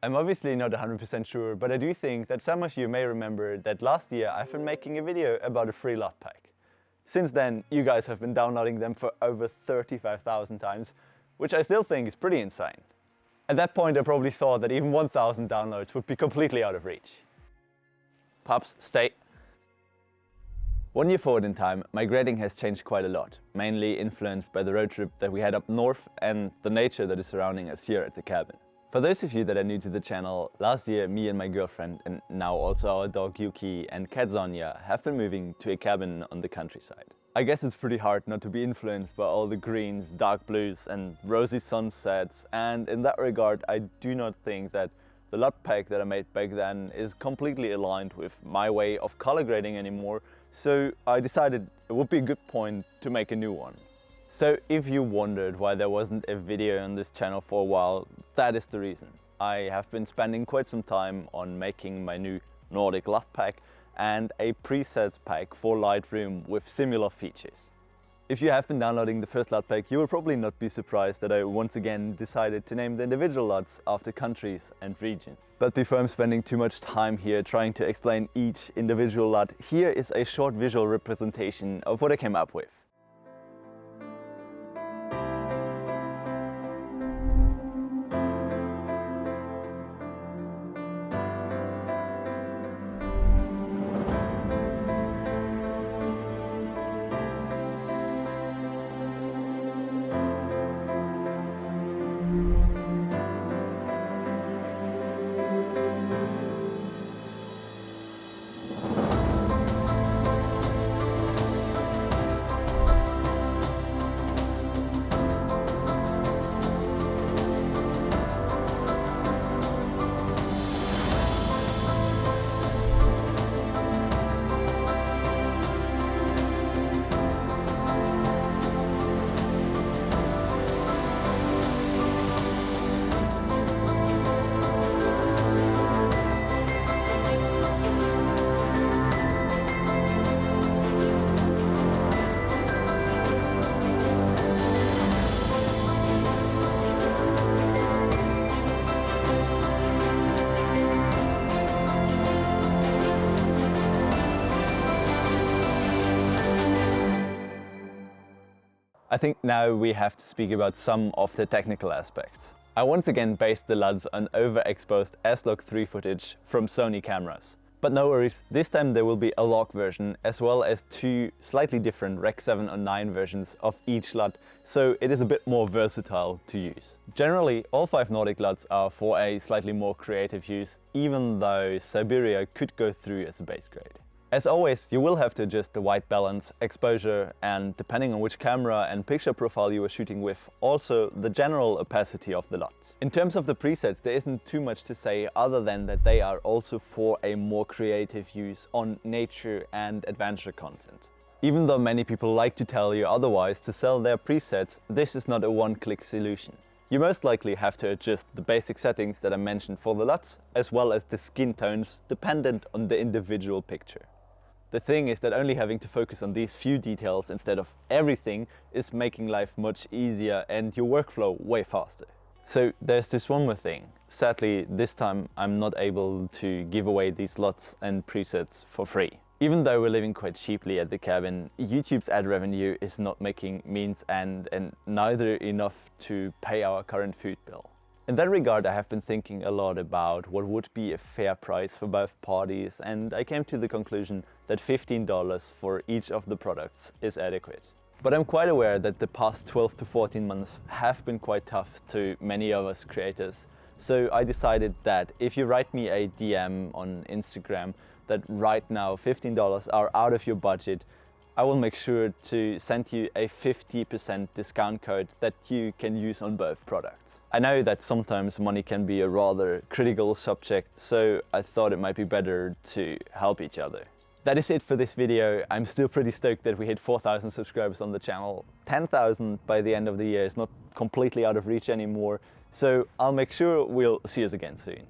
I'm obviously not 100% sure, but I do think that some of you may remember that last year I've been making a video about a free LUT pack. Since then, you guys have been downloading them for over 35,000 times, which I still think is pretty insane. At that point I probably thought that even 1,000 downloads would be completely out of reach. Pups, stay. 1 year forward in time, my grading has changed quite a lot, mainly influenced by the road trip that we had up north and the nature that is surrounding us here at the cabin. For those of you that are new to the channel, last year me and my girlfriend, and now also our dog Yuki and cat Sonia, have been moving to a cabin on the countryside. I guess it's pretty hard not to be influenced by all the greens, dark blues and rosy sunsets, and in that regard I do not think that the LUT pack that I made back then is completely aligned with my way of color grading anymore, so I decided it would be a good point to make a new one. So if you wondered why there wasn't a video on this channel for a while, that is the reason. I have been spending quite some time on making my new Nordic LUT pack and a presets pack for Lightroom with similar features. If you have been downloading the first LUT pack, you will probably not be surprised that I once again decided to name the individual LUTs after countries and regions. But before I'm spending too much time here trying to explain each individual LUT, here is a short visual representation of what I came up with. I think now we have to speak about some of the technical aspects. I once again based the LUTs on overexposed S-Log3 footage from Sony cameras. But no worries, this time there will be a log version as well as two slightly different Rec 7 or 9 versions of each LUT, so it is a bit more versatile to use. Generally, all 5 Nordic LUTs are for a slightly more creative use, even though Siberia could go through as a base grade. As always, you will have to adjust the white balance, exposure, and depending on which camera and picture profile you are shooting with, also the general opacity of the LUTs. In terms of the presets, there isn't too much to say other than that they are also for a more creative use on nature and adventure content. Even though many people like to tell you otherwise to sell their presets, this is not a one-click solution. You most likely have to adjust the basic settings that I mentioned for the LUTs, as well as the skin tones dependent on the individual picture. The thing is that only having to focus on these few details instead of everything is making life much easier and your workflow way faster. So there's this one more thing. Sadly, this time I'm not able to give away these LUTs and presets for free. Even though we're living quite cheaply at the cabin, YouTube's ad revenue is not making means end and neither enough to pay our current food bill. In that regard, I have been thinking a lot about what would be a fair price for both parties, and I came to the conclusion that $15 for each of the products is adequate. But I'm quite aware that the past 12 to 14 months have been quite tough to many of us creators, so I decided that if you write me a DM on Instagram that right now $15 are out of your budget, I will make sure to send you a 50% discount code that you can use on both products. I know that sometimes money can be a rather critical subject, so I thought it might be better to help each other. That is it for this video. I'm still pretty stoked that we hit 4,000 subscribers on the channel. 10,000 by the end of the year is not completely out of reach anymore, so I'll make sure we'll see us again soon.